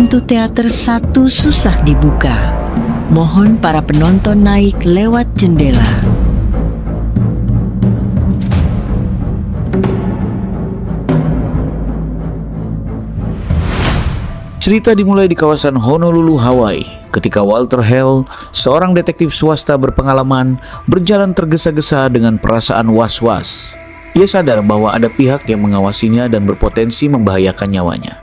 pintu teater satu susah dibuka. Mohon para penonton naik lewat jendela. Cerita dimulai di kawasan Honolulu, Hawaii, ketika Walter Hale, seorang detektif swasta berpengalaman, berjalan tergesa-gesa dengan perasaan was-was. Ia sadar bahwa ada pihak yang mengawasinya dan berpotensi membahayakan nyawanya.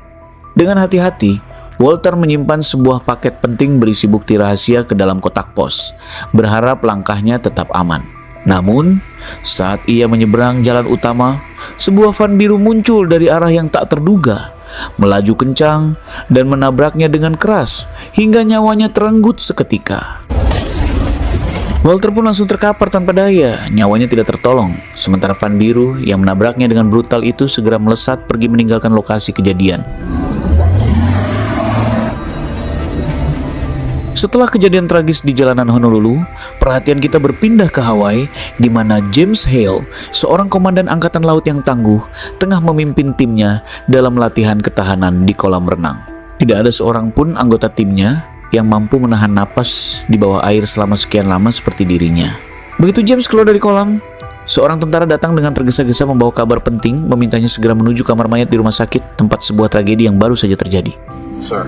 Dengan hati-hati, Walter menyimpan sebuah paket penting berisi bukti rahasia ke dalam kotak pos, berharap langkahnya tetap aman. Namun, saat ia menyeberang jalan utama, sebuah van biru muncul dari arah yang tak terduga, melaju kencang dan menabraknya dengan keras hingga nyawanya terenggut seketika. Walter pun langsung terkapar tanpa daya, nyawanya tidak tertolong. Sementara van biru yang menabraknya dengan brutal itu segera melesat pergi meninggalkan lokasi kejadian. Setelah kejadian tragis di jalanan Honolulu, perhatian kita berpindah ke Hawaii, di mana James Hale, seorang komandan angkatan laut yang tangguh, tengah memimpin timnya dalam latihan ketahanan di kolam renang. Tidak ada seorang pun anggota timnya yang mampu menahan napas di bawah air selama sekian lama seperti dirinya. Begitu James keluar dari kolam, seorang tentara datang dengan tergesa-gesa membawa kabar penting, memintanya segera menuju kamar mayat di rumah sakit, tempat sebuah tragedi yang baru saja terjadi. Sir.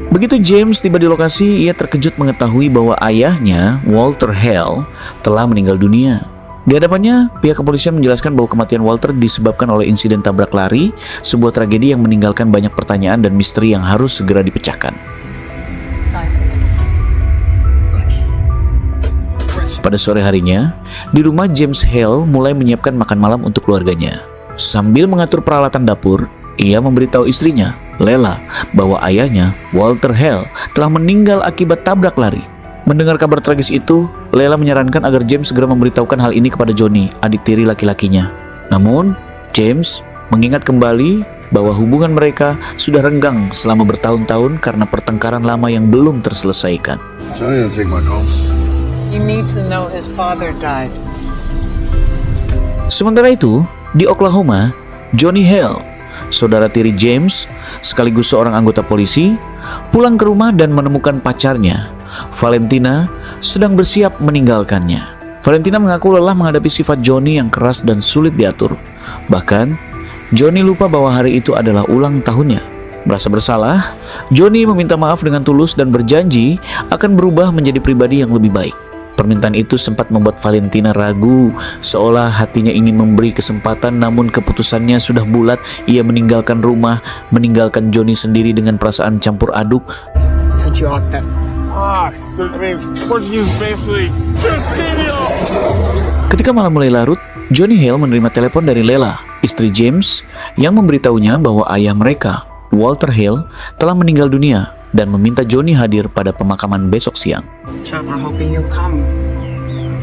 Begitu James tiba di lokasi, ia terkejut mengetahui bahwa ayahnya, Walter Hale, telah meninggal dunia. Di hadapannya, pihak kepolisian menjelaskan bahwa kematian Walter disebabkan oleh insiden tabrak lari, sebuah tragedi yang meninggalkan banyak pertanyaan dan misteri yang harus segera dipecahkan. Pada sore harinya, di rumah James Hale mulai menyiapkan makan malam untuk keluarganya. Sambil mengatur peralatan dapur, ia memberitahu istrinya, Lela, bahwa ayahnya, Walter Hale, telah meninggal akibat tabrak lari. Mendengar kabar tragis itu, Lela menyarankan agar James segera memberitahukan hal ini kepada Johnny, adik tiri laki-lakinya. Namun, James mengingat kembali bahwa hubungan mereka sudah renggang selama bertahun-tahun karena pertengkaran lama yang belum terselesaikan. Johnny, don't take my calls. He needs to know his father died. Sementara itu, di Oklahoma, Johnny Hale, saudara tiri James, sekaligus seorang anggota polisi, pulang ke rumah dan menemukan pacarnya, Valentina, sedang bersiap meninggalkannya. Valentina mengaku lelah menghadapi sifat Johnny yang keras dan sulit diatur. Bahkan, Johnny lupa bahwa hari itu adalah ulang tahunnya. Merasa bersalah, Johnny meminta maaf dengan tulus dan berjanji akan berubah menjadi pribadi yang lebih baik. Permintaan itu sempat membuat Valentina ragu, seolah hatinya ingin memberi kesempatan, namun keputusannya sudah bulat. Ia meninggalkan rumah, meninggalkan Johnny sendiri dengan perasaan campur aduk. Ketika malam mulai larut, Johnny Hale menerima telepon dari Lela, istri James, yang memberitahunya bahwa ayah mereka, Walter Hale, telah meninggal dunia dan meminta Johnny hadir pada pemakaman besok siang. John, we're hoping you'll come.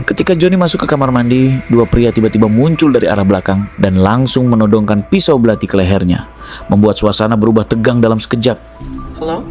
Ketika Johnny masuk ke kamar mandi, dua pria tiba-tiba muncul dari arah belakang dan langsung menodongkan pisau belati ke lehernya, membuat suasana berubah tegang dalam sekejap. Hello?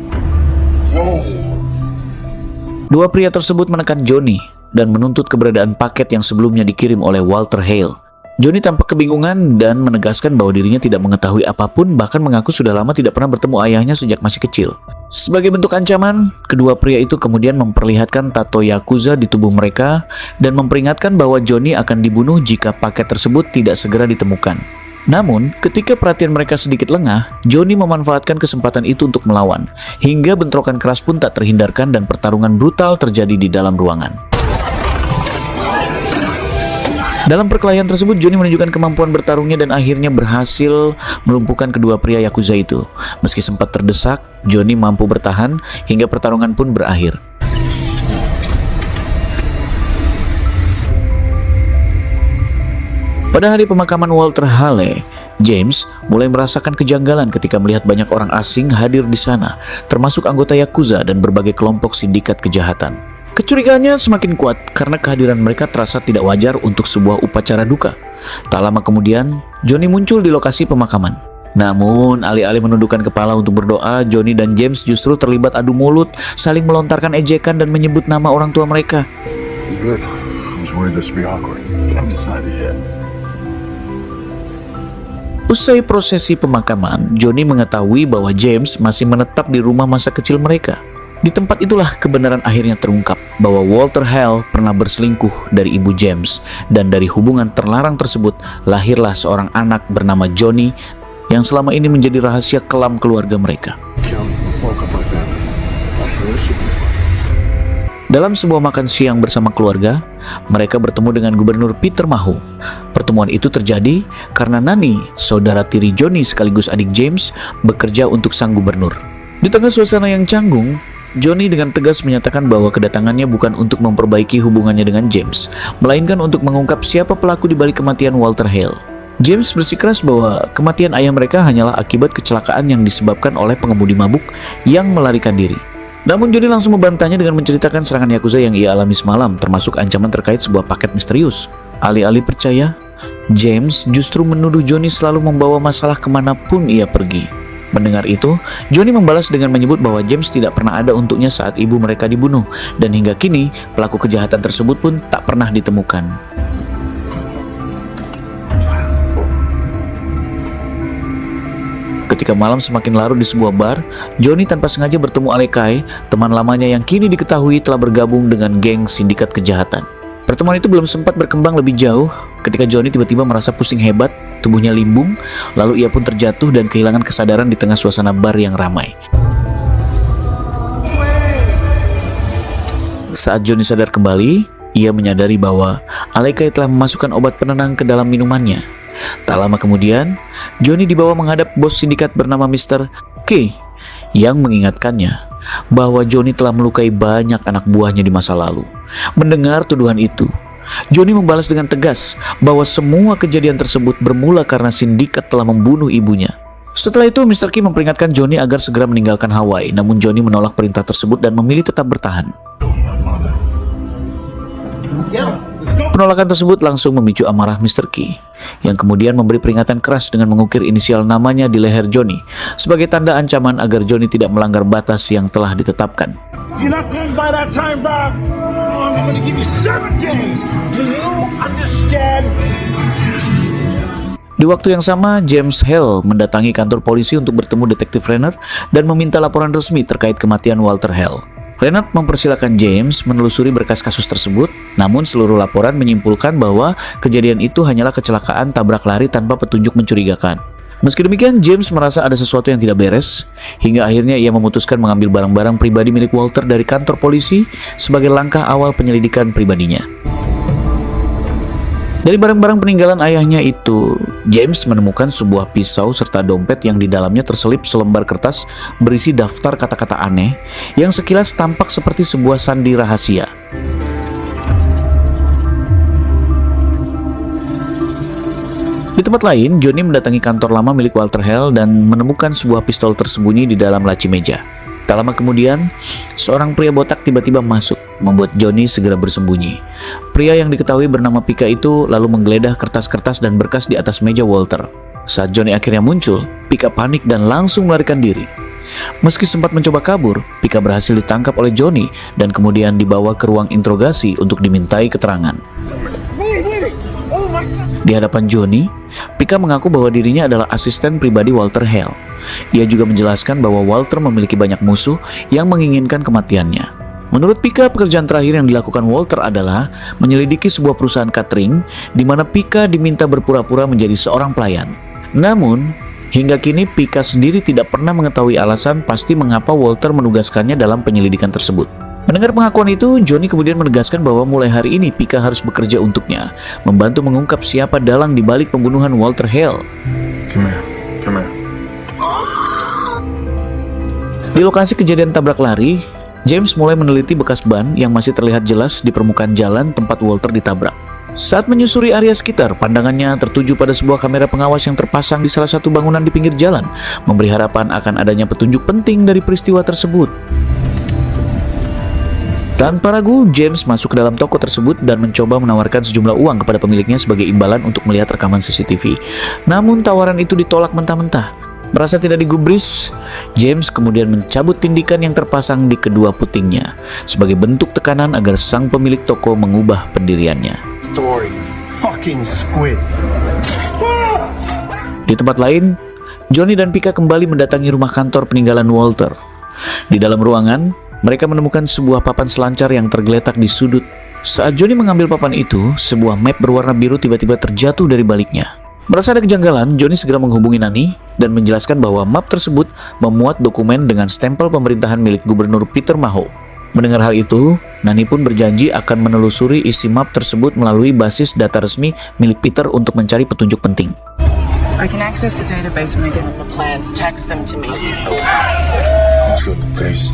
Dua pria tersebut menekan Johnny dan menuntut keberadaan paket yang sebelumnya dikirim oleh Walter Hale. Johnny tampak kebingungan dan menegaskan bahwa dirinya tidak mengetahui apapun, bahkan mengaku sudah lama tidak pernah bertemu ayahnya sejak masih kecil. Sebagai bentuk ancaman, kedua pria itu kemudian memperlihatkan tato Yakuza di tubuh mereka dan memperingatkan bahwa Johnny akan dibunuh jika paket tersebut tidak segera ditemukan. Namun, ketika perhatian mereka sedikit lengah, Johnny memanfaatkan kesempatan itu untuk melawan, hingga bentrokan keras pun tak terhindarkan dan pertarungan brutal terjadi di dalam ruangan. Dalam perkelahian tersebut, Johnny menunjukkan kemampuan bertarungnya dan akhirnya berhasil melumpuhkan kedua pria Yakuza itu. Meski sempat terdesak, Johnny mampu bertahan hingga pertarungan pun berakhir. Pada hari pemakaman Walter Hale, James mulai merasakan kejanggalan ketika melihat banyak orang asing hadir di sana, termasuk anggota Yakuza dan berbagai kelompok sindikat kejahatan. Kecurigaannya semakin kuat karena kehadiran mereka terasa tidak wajar untuk sebuah upacara duka. Tak lama kemudian, Johnny muncul di lokasi pemakaman. Namun, alih-alih menundukkan kepala untuk berdoa, Johnny dan James justru terlibat adu mulut, saling melontarkan ejekan dan menyebut nama orang tua mereka. Good. I was worried this would be awkward. I'm decided yet. Usai prosesi pemakaman, Johnny mengetahui bahwa James masih menetap di rumah masa kecil mereka. Di tempat itulah kebenaran akhirnya terungkap bahwa Walter Hale pernah berselingkuh dari ibu James, dan dari hubungan terlarang tersebut lahirlah seorang anak bernama Johnny yang selama ini menjadi rahasia kelam keluarga mereka. Kim broke up my family. Dalam sebuah makan siang bersama keluarga, mereka bertemu dengan Gubernur Peter Mahu. Pertemuan itu terjadi karena Nani, saudara tiri Johnny sekaligus adik James, bekerja untuk sang gubernur. Di tengah suasana yang canggung, Johnny dengan tegas menyatakan bahwa kedatangannya bukan untuk memperbaiki hubungannya dengan James, melainkan untuk mengungkap siapa pelaku di balik kematian Walter Hale. James bersikeras bahwa kematian ayah mereka hanyalah akibat kecelakaan yang disebabkan oleh pengemudi mabuk yang melarikan diri. Namun Johnny langsung membantahnya dengan menceritakan serangan Yakuza yang ia alami semalam, termasuk ancaman terkait sebuah paket misterius. Alih-alih percaya, James justru menuduh Johnny selalu membawa masalah kemanapun ia pergi. Mendengar itu, Johnny membalas dengan menyebut bahwa James tidak pernah ada untuknya saat ibu mereka dibunuh, dan hingga kini pelaku kejahatan tersebut pun tak pernah ditemukan. Ketika malam semakin larut di sebuah bar, Johnny tanpa sengaja bertemu Alekai, teman lamanya yang kini diketahui telah bergabung dengan geng sindikat kejahatan. Pertemuan itu belum sempat berkembang lebih jauh ketika Johnny tiba-tiba merasa pusing hebat, tubuhnya limbung, lalu ia pun terjatuh dan kehilangan kesadaran di tengah suasana bar yang ramai. Saat Johnny sadar kembali, ia menyadari bahwa Alekai telah memasukkan obat penenang ke dalam minumannya. Tak lama kemudian, Johnny dibawa menghadap bos sindikat bernama Mr. K yang mengingatkannya bahwa Johnny telah melukai banyak anak buahnya di masa lalu. Mendengar tuduhan itu, Johnny membalas dengan tegas bahwa semua kejadian tersebut bermula karena sindikat telah membunuh ibunya. Setelah itu, Mr. K memperingatkan Johnny agar segera meninggalkan Hawaii, namun Johnny menolak perintah tersebut dan memilih tetap bertahan. Penolakan tersebut langsung memicu amarah Mr. K, yang kemudian memberi peringatan keras dengan mengukir inisial namanya di leher Johnny sebagai tanda ancaman agar Johnny tidak melanggar batas yang telah ditetapkan. If you're not going by that time, bro, I'm gonna give you 7 days. Do you understand? Di waktu yang sama, James Hale mendatangi kantor polisi untuk bertemu detektif Renner dan meminta laporan resmi terkait kematian Walter Hale. Renner mempersilahkan James menelusuri berkas kasus tersebut, namun seluruh laporan menyimpulkan bahwa kejadian itu hanyalah kecelakaan tabrak lari tanpa petunjuk mencurigakan. Meski demikian, James merasa ada sesuatu yang tidak beres, hingga akhirnya ia memutuskan mengambil barang-barang pribadi milik Walter dari kantor polisi sebagai langkah awal penyelidikan pribadinya. Dari barang-barang peninggalan ayahnya itu, James menemukan sebuah pisau serta dompet yang di dalamnya terselip selembar kertas berisi daftar kata-kata aneh yang sekilas tampak seperti sebuah sandi rahasia. Di tempat lain, Johnny mendatangi kantor lama milik Walter Hale dan menemukan sebuah pistol tersembunyi di dalam laci meja. Tak lama kemudian, seorang pria botak tiba-tiba masuk, membuat Johnny segera bersembunyi. Pria yang diketahui bernama Pika itu lalu menggeledah kertas-kertas dan berkas di atas meja Walter. Saat Johnny akhirnya muncul, Pika panik dan langsung melarikan diri. Meski sempat mencoba kabur, Pika berhasil ditangkap oleh Johnny dan kemudian dibawa ke ruang interogasi untuk dimintai keterangan. Di hadapan Johnny, Pika mengaku bahwa dirinya adalah asisten pribadi Walter Hale. Ia juga menjelaskan bahwa Walter memiliki banyak musuh yang menginginkan kematiannya. Menurut Pika, pekerjaan terakhir yang dilakukan Walter adalah menyelidiki sebuah perusahaan catering di mana Pika diminta berpura-pura menjadi seorang pelayan. Namun, hingga kini Pika sendiri tidak pernah mengetahui alasan pasti mengapa Walter menugaskannya dalam penyelidikan tersebut. Mendengar pengakuan itu, Johnny kemudian menegaskan bahwa mulai hari ini Pika harus bekerja untuknya, membantu mengungkap siapa dalang di balik pembunuhan Walter Hale. Come here. Di lokasi kejadian tabrak lari, James mulai meneliti bekas ban yang masih terlihat jelas di permukaan jalan tempat Walter ditabrak. Saat menyusuri area sekitar, pandangannya tertuju pada sebuah kamera pengawas yang terpasang di salah satu bangunan di pinggir jalan, memberi harapan akan adanya petunjuk penting dari peristiwa tersebut. Tanpa ragu, James masuk ke dalam toko tersebut dan mencoba menawarkan sejumlah uang kepada pemiliknya sebagai imbalan untuk melihat rekaman CCTV. Namun tawaran itu ditolak mentah-mentah. Merasa tidak digubris, James kemudian mencabut tindikan yang terpasang di kedua putingnya sebagai bentuk tekanan agar sang pemilik toko mengubah pendiriannya. Story, fucking squid. Di Di tempat lain, Johnny dan Pika kembali mendatangi rumah kantor peninggalan Walter. Di dalam ruangan, mereka menemukan sebuah papan selancar yang tergeletak di sudut. Saat Johnny mengambil papan itu, sebuah map berwarna biru tiba-tiba terjatuh dari baliknya. Merasa ada kejanggalan, Johnny segera menghubungi Nani dan menjelaskan bahwa map tersebut memuat dokumen dengan stempel pemerintahan milik Gubernur Peter Maho. Mendengar hal itu, Nani pun berjanji akan menelusuri isi map tersebut melalui basis data resmi milik Peter untuk mencari petunjuk penting. I can access the database when I get the plans. Text them to me. Let's go, please.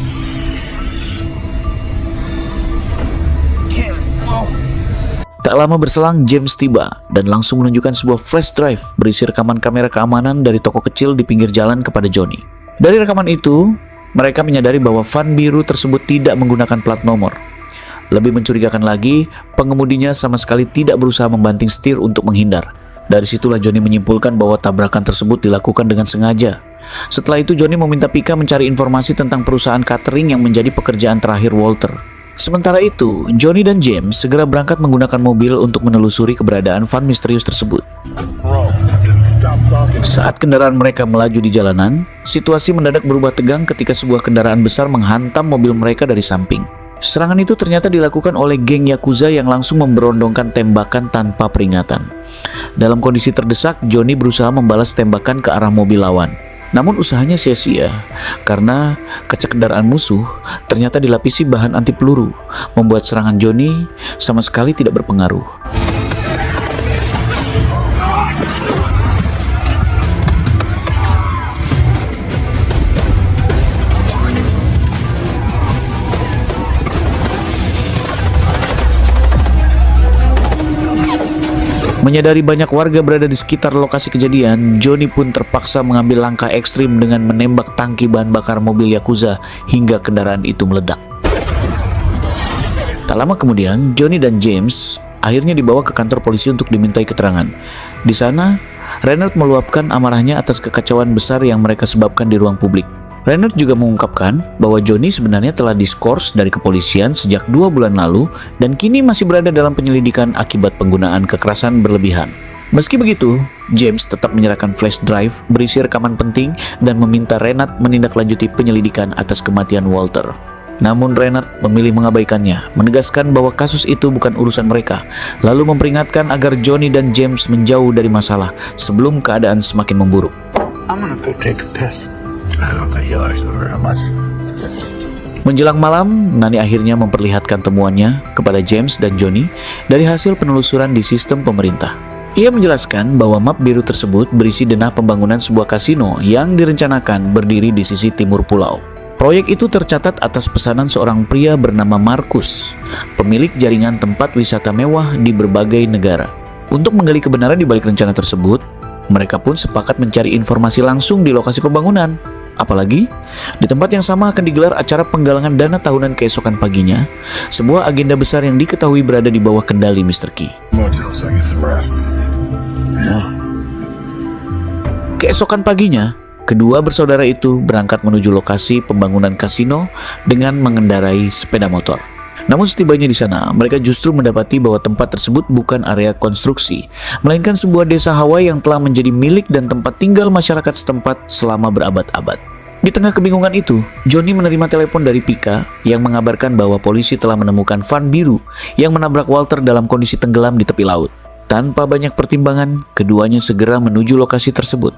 Tak lama berselang, James tiba dan langsung menunjukkan sebuah flash drive berisi rekaman kamera keamanan dari toko kecil di pinggir jalan kepada Johnny. Dari rekaman itu, mereka menyadari bahwa van biru tersebut tidak menggunakan plat nomor. Lebih mencurigakan lagi, pengemudinya sama sekali tidak berusaha membanting setir untuk menghindar. Dari situlah Johnny menyimpulkan bahwa tabrakan tersebut dilakukan dengan sengaja. Setelah itu, Johnny meminta Pika mencari informasi tentang perusahaan catering yang menjadi pekerjaan terakhir Walter. Sementara itu, Johnny dan James segera berangkat menggunakan mobil untuk menelusuri keberadaan van misterius tersebut. Saat kendaraan mereka melaju di jalanan, situasi mendadak berubah tegang ketika sebuah kendaraan besar menghantam mobil mereka dari samping. Serangan itu ternyata dilakukan oleh geng Yakuza yang langsung memberondongkan tembakan tanpa peringatan. Dalam kondisi terdesak, Johnny berusaha membalas tembakan ke arah mobil lawan. Namun usahanya sia-sia karena kaca kendaraan musuh ternyata dilapisi bahan anti peluru, membuat serangan Johnny sama sekali tidak berpengaruh. Menyadari banyak warga berada di sekitar lokasi kejadian, Johnny pun terpaksa mengambil langkah ekstrim dengan menembak tangki bahan bakar mobil Yakuza hingga kendaraan itu meledak. Tak lama kemudian, Johnny dan James akhirnya dibawa ke kantor polisi untuk dimintai keterangan. Di sana, Reinhardt meluapkan amarahnya atas kekacauan besar yang mereka sebabkan di ruang publik. Reinhardt juga mengungkapkan bahwa Johnny sebenarnya telah diskors dari kepolisian sejak 2 bulan lalu dan kini masih berada dalam penyelidikan akibat penggunaan kekerasan berlebihan. Meski begitu, James tetap menyerahkan flash drive berisi rekaman penting dan meminta Reinhardt menindaklanjuti penyelidikan atas kematian Walter. Namun Reinhardt memilih mengabaikannya, menegaskan bahwa kasus itu bukan urusan mereka, lalu memperingatkan agar Johnny dan James menjauh dari masalah sebelum keadaan semakin memburuk. I'm gonna go take a piss. I don't think you like me very much. Menjelang malam, Nani akhirnya memperlihatkan temuannya kepada James dan Johnny dari hasil penelusuran di sistem pemerintah. Ia menjelaskan bahwa map biru tersebut berisi denah pembangunan sebuah kasino yang direncanakan berdiri di sisi timur pulau. Proyek itu tercatat atas pesanan seorang pria bernama Marcus, pemilik jaringan tempat wisata mewah di berbagai negara. Untuk menggali kebenaran di balik rencana tersebut, mereka pun sepakat mencari informasi langsung di lokasi pembangunan. Apalagi, di tempat yang sama akan digelar acara penggalangan dana tahunan keesokan paginya, sebuah agenda besar yang diketahui berada di bawah kendali Mr. Key. Motel so I get some rest. Keesokan paginya, kedua bersaudara itu berangkat menuju lokasi pembangunan kasino dengan mengendarai sepeda motor. Namun setibanya di sana, mereka justru mendapati bahwa tempat tersebut bukan area konstruksi, melainkan sebuah desa Hawaii yang telah menjadi milik dan tempat tinggal masyarakat setempat selama berabad-abad. Di tengah kebingungan itu, Johnny menerima telepon dari Pika yang mengabarkan bahwa polisi telah menemukan van biru yang menabrak Walter dalam kondisi tenggelam di tepi laut. Tanpa banyak pertimbangan, keduanya segera menuju lokasi tersebut.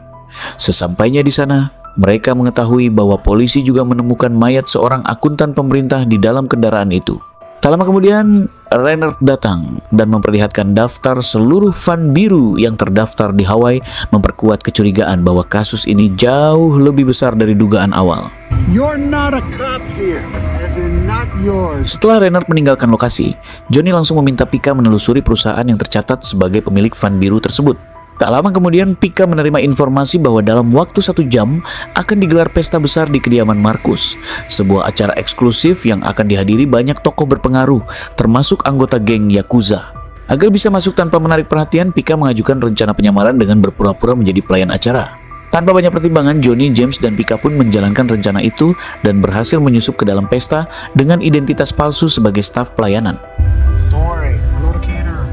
Sesampainya di sana, mereka mengetahui bahwa polisi juga menemukan mayat seorang akuntan pemerintah di dalam kendaraan itu. Tak lama kemudian, Reinhardt datang dan memperlihatkan daftar seluruh van biru yang terdaftar di Hawaii, memperkuat kecurigaan bahwa kasus ini jauh lebih besar dari dugaan awal. You're not a cop here, as in not yours. Setelah Reinhardt meninggalkan lokasi, Johnny langsung meminta Pika menelusuri perusahaan yang tercatat sebagai pemilik van biru tersebut. Tak lama kemudian, Pika menerima informasi bahwa dalam waktu 1 jam akan digelar pesta besar di kediaman Marcus, sebuah acara eksklusif yang akan dihadiri banyak tokoh berpengaruh, termasuk anggota geng Yakuza. Agar bisa masuk tanpa menarik perhatian, Pika mengajukan rencana penyamaran dengan berpura-pura menjadi pelayan acara. Tanpa banyak pertimbangan, Johnny, James, dan Pika pun menjalankan rencana itu dan berhasil menyusup ke dalam pesta dengan identitas palsu sebagai staf pelayanan. Don't worry, I'm not a caterer.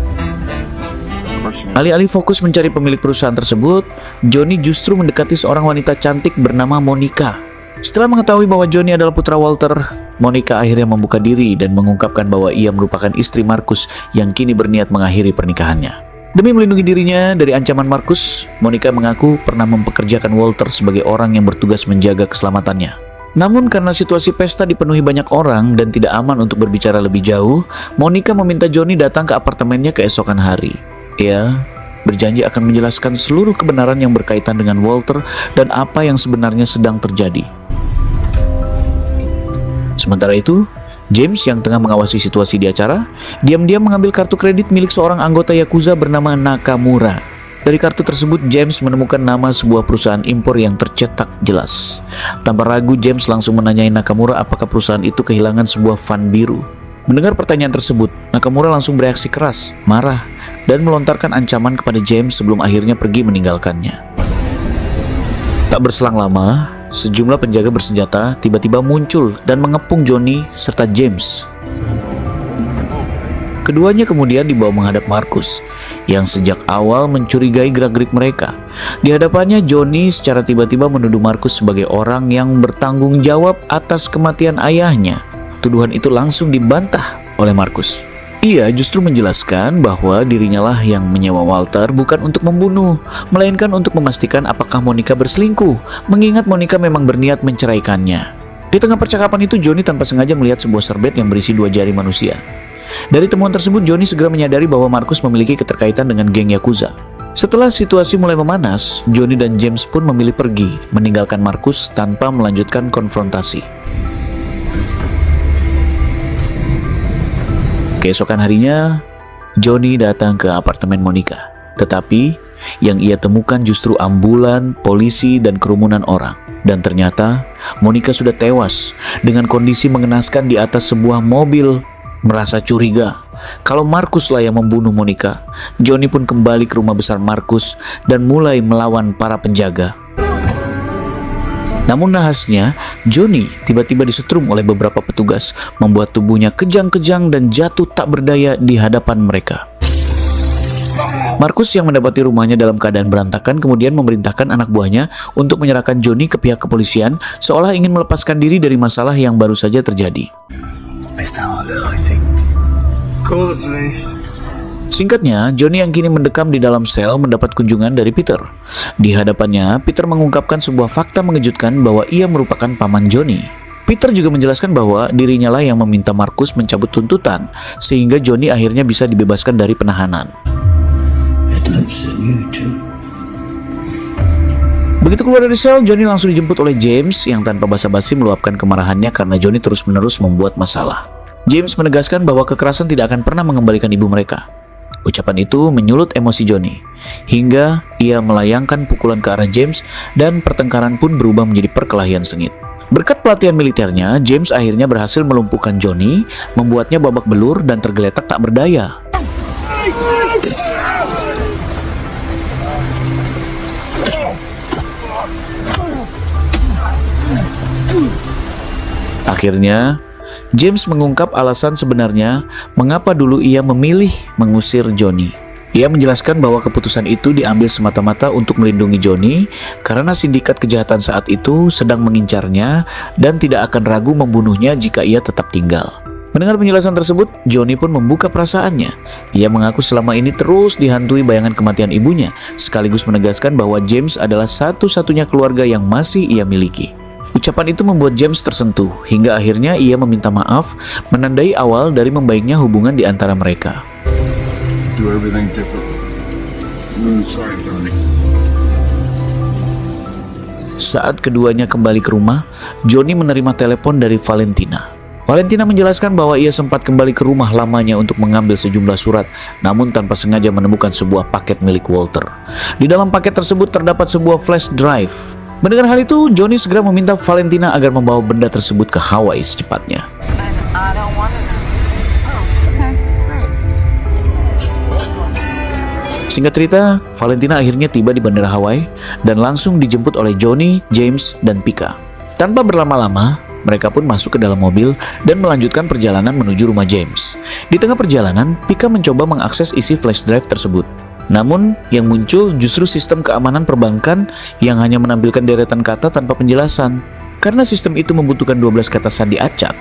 Alih-alih fokus mencari pemilik perusahaan tersebut, Johnny justru mendekati seorang wanita cantik bernama Monica. Setelah mengetahui bahwa Johnny adalah putra Walter, Monica akhirnya membuka diri dan mengungkapkan bahwa ia merupakan istri Marcus yang kini berniat mengakhiri pernikahannya. Demi melindungi dirinya dari ancaman Marcus, Monica mengaku pernah mempekerjakan Walter sebagai orang yang bertugas menjaga keselamatannya. Namun karena situasi pesta dipenuhi banyak orang dan tidak aman untuk berbicara lebih jauh, Monica meminta Johnny datang ke apartemennya keesokan hari. Ia berjanji akan menjelaskan seluruh kebenaran yang berkaitan dengan Walter dan apa yang sebenarnya sedang terjadi. Sementara itu, James yang tengah mengawasi situasi di acara, diam-diam mengambil kartu kredit milik seorang anggota Yakuza bernama Nakamura. Dari kartu tersebut, James menemukan nama sebuah perusahaan impor yang tercetak jelas. Tanpa ragu, James langsung menanyai Nakamura apakah perusahaan itu kehilangan sebuah van biru. Mendengar pertanyaan tersebut, Nakamura langsung bereaksi keras, marah, dan melontarkan ancaman kepada James sebelum akhirnya pergi meninggalkannya. Tak berselang lama, sejumlah penjaga bersenjata tiba-tiba muncul dan mengepung Johnny serta James. Keduanya kemudian dibawa menghadap Marcus, yang sejak awal mencurigai gerak-gerik mereka. Di hadapannya, Johnny secara tiba-tiba menuduh Marcus sebagai orang yang bertanggung jawab atas kematian ayahnya. Tuduhan itu langsung dibantah oleh Marcus. Ia justru menjelaskan bahwa dirinya lah yang menyewa Walter bukan untuk membunuh, melainkan untuk memastikan apakah Monica berselingkuh, mengingat Monica memang berniat menceraikannya. Di tengah percakapan itu, Johnny tanpa sengaja melihat sebuah serbet yang berisi 2 jari manusia. Dari temuan tersebut, Johnny segera menyadari bahwa Marcus memiliki keterkaitan dengan geng Yakuza. Setelah situasi mulai memanas, Johnny dan James pun memilih pergi, meninggalkan Marcus tanpa melanjutkan konfrontasi. Keesokan harinya, Johnny datang ke apartemen Monica. Tetapi, yang ia temukan justru ambulan, polisi, dan kerumunan orang. Dan ternyata, Monica sudah tewas dengan kondisi mengenaskan di atas sebuah mobil. Merasa curiga kalau Marcus lah yang membunuh Monica, Johnny pun kembali ke rumah besar Marcus dan mulai melawan para penjaga. Namun nahasnya, Johnny tiba-tiba disetrum oleh beberapa petugas, membuat tubuhnya kejang-kejang dan jatuh tak berdaya di hadapan mereka. Marcus yang mendapati rumahnya dalam keadaan berantakan kemudian memerintahkan anak buahnya untuk menyerahkan Johnny ke pihak kepolisian, seolah ingin melepaskan diri dari masalah yang baru saja terjadi. Singkatnya, Johnny yang kini mendekam di dalam sel mendapat kunjungan dari Peter. Di hadapannya, Peter mengungkapkan sebuah fakta mengejutkan bahwa ia merupakan paman Johnny. Peter juga menjelaskan bahwa dirinya lah yang meminta Marcus mencabut tuntutan, sehingga Johnny akhirnya bisa dibebaskan dari penahanan. Begitu keluar dari sel, Johnny langsung dijemput oleh James yang tanpa basa-basi meluapkan kemarahannya karena Johnny terus-menerus membuat masalah. James menegaskan bahwa kekerasan tidak akan pernah mengembalikan ibu mereka. Ucapan itu menyulut emosi Johnny, hingga ia melayangkan pukulan ke arah James dan pertengkaran pun berubah menjadi perkelahian sengit. Berkat pelatihan militernya, James akhirnya berhasil melumpuhkan Johnny, membuatnya babak belur dan tergeletak tak berdaya. Akhirnya, James mengungkap alasan sebenarnya mengapa dulu ia memilih mengusir Johnny. Ia menjelaskan bahwa keputusan itu diambil semata-mata untuk melindungi Johnny karena sindikat kejahatan saat itu sedang mengincarnya dan tidak akan ragu membunuhnya jika ia tetap tinggal. Mendengar penjelasan tersebut, Johnny pun membuka perasaannya. Ia mengaku selama ini terus dihantui bayangan kematian ibunya, sekaligus menegaskan bahwa James adalah satu-satunya keluarga yang masih ia miliki. Ucapan itu membuat James tersentuh, hingga akhirnya ia meminta maaf, menandai awal dari membaiknya hubungan di antara mereka. Do everything different. Sorry, Johnny. Saat keduanya kembali ke rumah, Johnny menerima telepon dari Valentina. Valentina menjelaskan bahwa ia sempat kembali ke rumah lamanya untuk mengambil sejumlah surat, namun tanpa sengaja menemukan sebuah paket milik Walter. Di dalam paket tersebut terdapat sebuah flash drive. Mendengar hal itu, Johnny segera meminta Valentina agar membawa benda tersebut ke Hawaii secepatnya. Singkat cerita, Valentina akhirnya tiba di bandara Hawaii dan langsung dijemput oleh Johnny, James, dan Pika. Tanpa berlama-lama, mereka pun masuk ke dalam mobil dan melanjutkan perjalanan menuju rumah James. Di tengah perjalanan, Pika mencoba mengakses isi flash drive tersebut. Namun, yang muncul justru sistem keamanan perbankan yang hanya menampilkan deretan kata tanpa penjelasan. Karena sistem itu membutuhkan 12 kata sandi acak,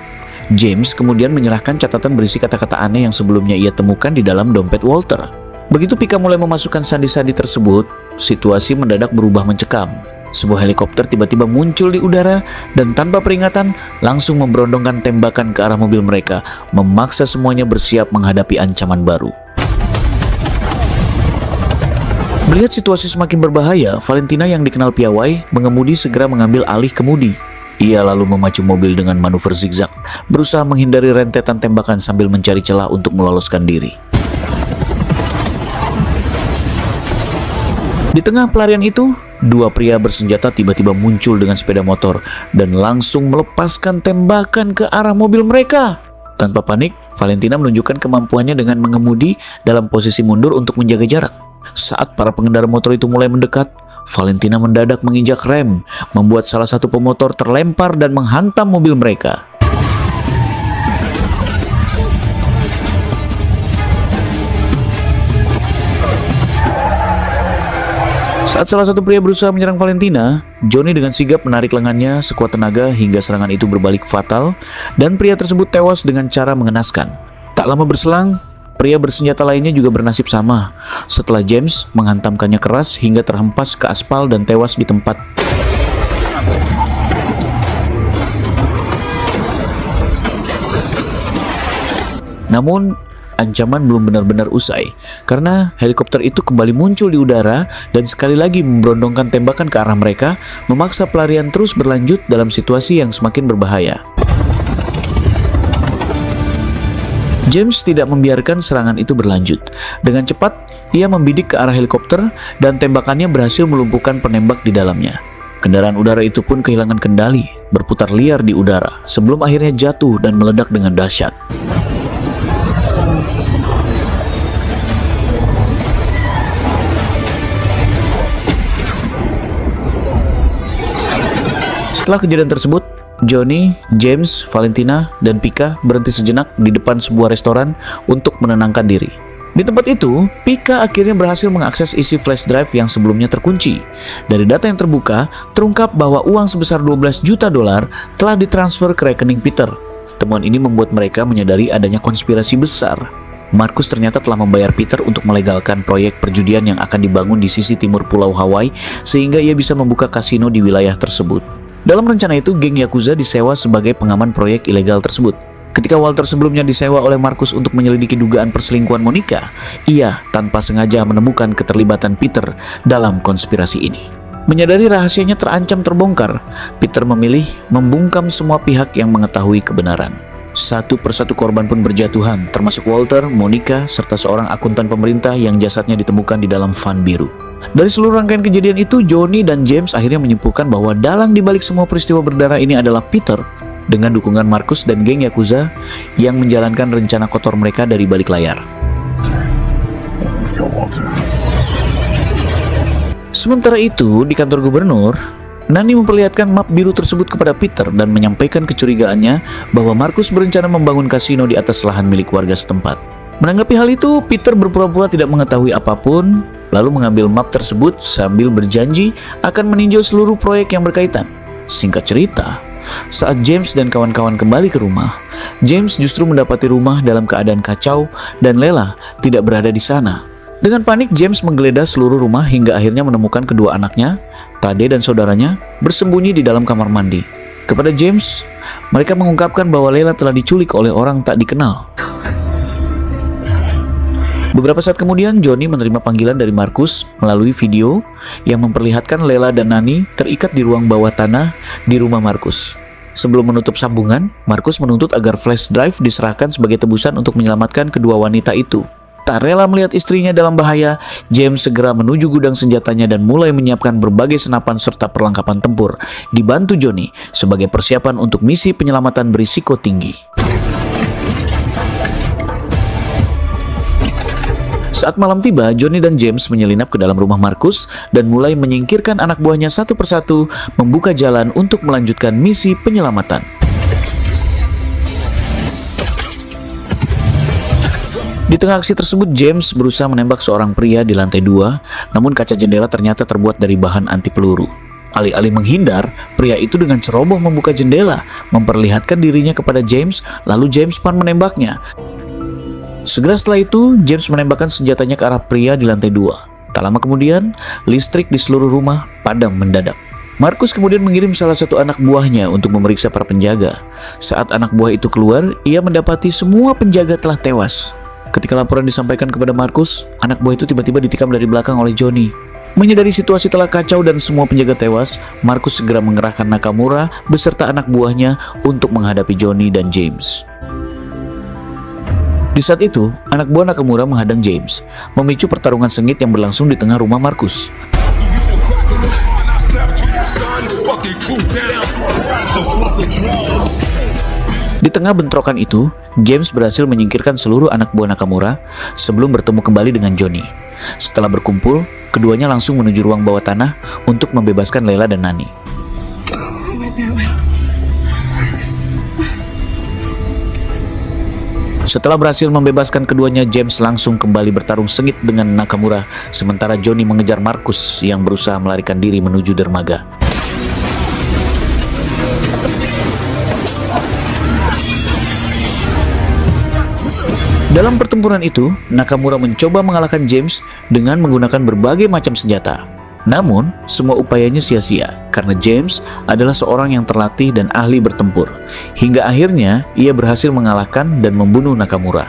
James kemudian menyerahkan catatan berisi kata-kata aneh yang sebelumnya ia temukan di dalam dompet Walter. Begitu Pika mulai memasukkan sandi-sandi tersebut, situasi mendadak berubah mencekam. Sebuah helikopter tiba-tiba muncul di udara dan tanpa peringatan langsung memberondongkan tembakan ke arah mobil mereka, memaksa semuanya bersiap menghadapi ancaman baru. Melihat situasi semakin berbahaya, Valentina yang dikenal piawai mengemudi segera mengambil alih kemudi. Ia lalu memacu mobil dengan manuver zigzag, berusaha menghindari rentetan tembakan sambil mencari celah untuk meloloskan diri. Di tengah pelarian itu, dua pria bersenjata tiba-tiba muncul dengan sepeda motor dan langsung melepaskan tembakan ke arah mobil mereka. Tanpa panik, Valentina menunjukkan kemampuannya dengan mengemudi dalam posisi mundur untuk menjaga jarak. Saat para pengendara motor itu mulai mendekat, Valentina mendadak menginjak rem, membuat salah satu pemotor terlempar dan menghantam mobil mereka. Saat salah satu pria berusaha menyerang Valentina, Johnny dengan sigap menarik lengannya sekuat tenaga hingga serangan itu berbalik fatal dan pria tersebut tewas dengan cara mengenaskan. Tak lama berselang, pria bersenjata lainnya juga bernasib sama setelah James menghantamkannya keras hingga terhempas ke aspal dan tewas di tempat. Namun, ancaman belum benar-benar usai karena helikopter itu kembali muncul di udara dan sekali lagi memberondongkan tembakan ke arah mereka, memaksa pelarian terus berlanjut dalam situasi yang semakin berbahaya. James tidak membiarkan serangan itu berlanjut. Dengan cepat, ia membidik ke arah helikopter dan tembakannya berhasil melumpuhkan penembak di dalamnya. Kendaraan udara itu pun kehilangan kendali, berputar liar di udara sebelum akhirnya jatuh dan meledak dengan dahsyat. Setelah kejadian tersebut, Johnny, James, Valentina, dan Pika berhenti sejenak di depan sebuah restoran untuk menenangkan diri. Di tempat itu, Pika akhirnya berhasil mengakses isi flash drive yang sebelumnya terkunci. Dari data yang terbuka, terungkap bahwa uang sebesar 12 juta dolar telah ditransfer ke rekening Peter. Temuan ini membuat mereka menyadari adanya konspirasi besar. Marcus ternyata telah membayar Peter untuk melegalkan proyek perjudian yang akan dibangun di sisi timur Pulau Hawaii sehingga ia bisa membuka kasino di wilayah tersebut. Dalam rencana itu, geng Yakuza disewa sebagai pengaman proyek ilegal tersebut. Ketika Walter sebelumnya disewa oleh Marcus untuk menyelidiki dugaan perselingkuhan Monica, ia tanpa sengaja menemukan keterlibatan Peter dalam konspirasi ini. Menyadari rahasianya terancam terbongkar, Peter memilih membungkam semua pihak yang mengetahui kebenaran. Satu persatu korban pun berjatuhan, termasuk Walter, Monica, serta seorang akuntan pemerintah yang jasadnya ditemukan di dalam van biru. Dari seluruh rangkaian kejadian itu, Johnny dan James akhirnya menyimpulkan bahwa dalang dibalik semua peristiwa berdarah ini adalah Peter dengan dukungan Marcus dan geng Yakuza yang menjalankan rencana kotor mereka dari balik layar. Sementara itu, di kantor gubernur, Nani memperlihatkan map biru tersebut kepada Peter dan menyampaikan kecurigaannya bahwa Marcus berencana membangun kasino di atas lahan milik warga setempat. Menanggapi hal itu, Peter berpura-pura tidak mengetahui apapun, lalu mengambil map tersebut sambil berjanji akan meninjau seluruh proyek yang berkaitan. Singkat cerita, saat James dan kawan-kawan kembali ke rumah, James justru mendapati rumah dalam keadaan kacau dan Lela tidak berada di sana. Dengan panik, James menggeledah seluruh rumah hingga akhirnya menemukan kedua anaknya, Tade dan saudaranya, bersembunyi di dalam kamar mandi. Kepada James, mereka mengungkapkan bahwa Lela telah diculik oleh orang tak dikenal. Beberapa saat kemudian, Johnny menerima panggilan dari Marcus melalui video yang memperlihatkan Lela dan Nani terikat di ruang bawah tanah di rumah Marcus. Sebelum menutup sambungan, Marcus menuntut agar flash drive diserahkan sebagai tebusan untuk menyelamatkan kedua wanita itu. Tak rela melihat istrinya dalam bahaya, James segera menuju gudang senjatanya dan mulai menyiapkan berbagai senapan serta perlengkapan tempur, dibantu Johnny sebagai persiapan untuk misi penyelamatan berisiko tinggi. Saat malam tiba, Johnny dan James menyelinap ke dalam rumah Marcus dan mulai menyingkirkan anak buahnya satu persatu, membuka jalan untuk melanjutkan misi penyelamatan. Di tengah aksi tersebut, James berusaha menembak seorang pria di lantai 2, namun kaca jendela ternyata terbuat dari bahan anti peluru. Alih-alih menghindar, pria itu dengan ceroboh membuka jendela, memperlihatkan dirinya kepada James, lalu James pun menembaknya. Segera setelah itu, James menembakkan senjatanya ke arah pria di lantai 2. Tak lama kemudian, listrik di seluruh rumah padam mendadak. Markus kemudian mengirim salah satu anak buahnya untuk memeriksa para penjaga. Saat anak buah itu keluar, ia mendapati semua penjaga telah tewas. Ketika laporan disampaikan kepada Markus, anak buah itu tiba-tiba ditikam dari belakang oleh Johnny. Menyadari situasi telah kacau dan semua penjaga tewas, Markus segera mengerahkan Nakamura beserta anak buahnya untuk menghadapi Johnny dan James. Di saat itu, anak buah Nakamura menghadang James, memicu pertarungan sengit yang berlangsung di tengah rumah Markus. Di tengah bentrokan itu, James berhasil menyingkirkan seluruh anak buah Nakamura sebelum bertemu kembali dengan Johnny. Setelah berkumpul, keduanya langsung menuju ruang bawah tanah untuk membebaskan Layla dan Nani. Setelah berhasil membebaskan keduanya, James langsung kembali bertarung sengit dengan Nakamura, sementara Johnny mengejar Markus yang berusaha melarikan diri menuju dermaga. Dalam pertempuran itu, Nakamura mencoba mengalahkan James dengan menggunakan berbagai macam senjata. Namun, semua upayanya sia-sia karena James adalah seorang yang terlatih dan ahli bertempur. Hingga akhirnya, ia berhasil mengalahkan dan membunuh Nakamura.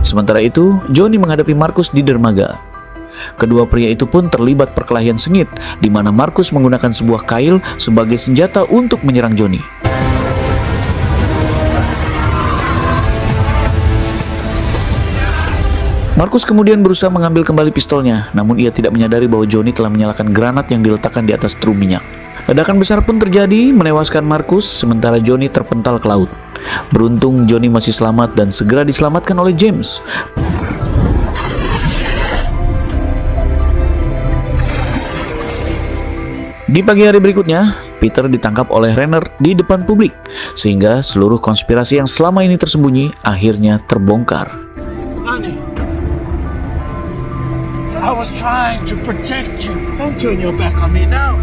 Sementara itu, Johnny menghadapi Markus di dermaga. Kedua pria itu pun terlibat perkelahian sengit, di mana Markus menggunakan sebuah kail sebagai senjata untuk menyerang Johnny. Markus kemudian berusaha mengambil kembali pistolnya, namun ia tidak menyadari bahwa Johnny telah menyalakan granat yang diletakkan di atas drum minyak. Ledakan besar pun terjadi, menewaskan Markus, sementara Johnny terpental ke laut. Beruntung Johnny masih selamat dan segera diselamatkan oleh James. Di pagi hari berikutnya, Peter ditangkap oleh Renner di depan publik, sehingga seluruh konspirasi yang selama ini tersembunyi akhirnya terbongkar. Honey, I was trying to protect you. Don't turn your back on me now.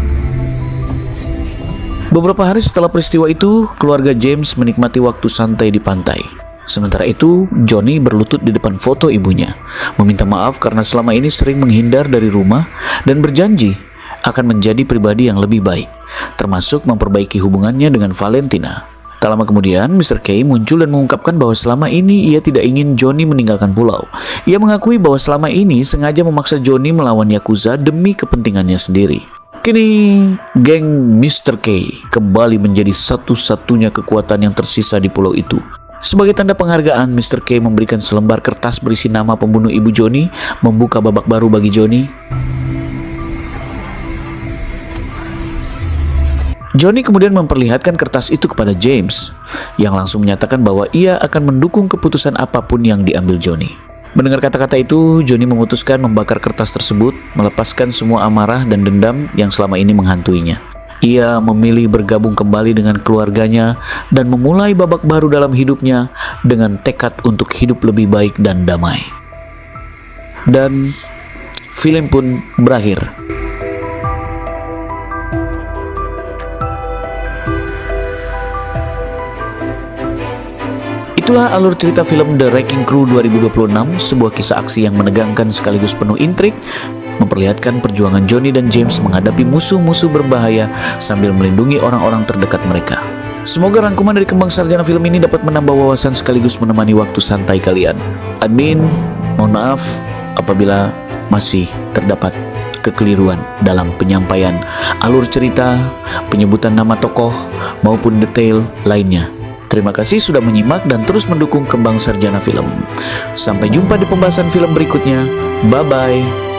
Beberapa hari setelah peristiwa itu, keluarga James menikmati waktu santai di pantai. Sementara itu, Johnny berlutut di depan foto ibunya, meminta maaf karena selama ini sering menghindar dari rumah dan berjanji akan menjadi pribadi yang lebih baik, termasuk memperbaiki hubungannya dengan Valentina. Tak lama kemudian, Mr. K muncul dan mengungkapkan bahwa selama ini ia tidak ingin Johnny meninggalkan pulau. Ia mengakui bahwa selama ini sengaja memaksa Johnny melawan Yakuza demi kepentingannya sendiri. Kini, geng Mr. K kembali menjadi satu-satunya kekuatan yang tersisa di pulau itu. Sebagai tanda penghargaan, Mr. K memberikan selembar kertas berisi nama pembunuh ibu Johnny, membuka babak baru bagi Johnny. Johnny kemudian memperlihatkan kertas itu kepada James, yang langsung menyatakan bahwa ia akan mendukung keputusan apapun yang diambil Johnny. Mendengar kata-kata itu, Johnny memutuskan membakar kertas tersebut, melepaskan semua amarah dan dendam yang selama ini menghantuinya. Ia memilih bergabung kembali dengan keluarganya dan memulai babak baru dalam hidupnya dengan tekad untuk hidup lebih baik dan damai. Dan film pun berakhir. Itulah alur cerita film The Wrecking Crew 2026, sebuah kisah aksi yang menegangkan sekaligus penuh intrik, memperlihatkan perjuangan Johnny dan James menghadapi musuh-musuh berbahaya sambil melindungi orang-orang terdekat mereka. Semoga rangkuman dari kembang sarjana film ini dapat menambah wawasan sekaligus menemani waktu santai kalian. Admin, mohon maaf apabila masih terdapat kekeliruan dalam penyampaian alur cerita, penyebutan nama tokoh, maupun detail lainnya. Terima kasih sudah menyimak dan terus mendukung Kembang Sarjana Film. Sampai jumpa di pembahasan film berikutnya. Bye-bye.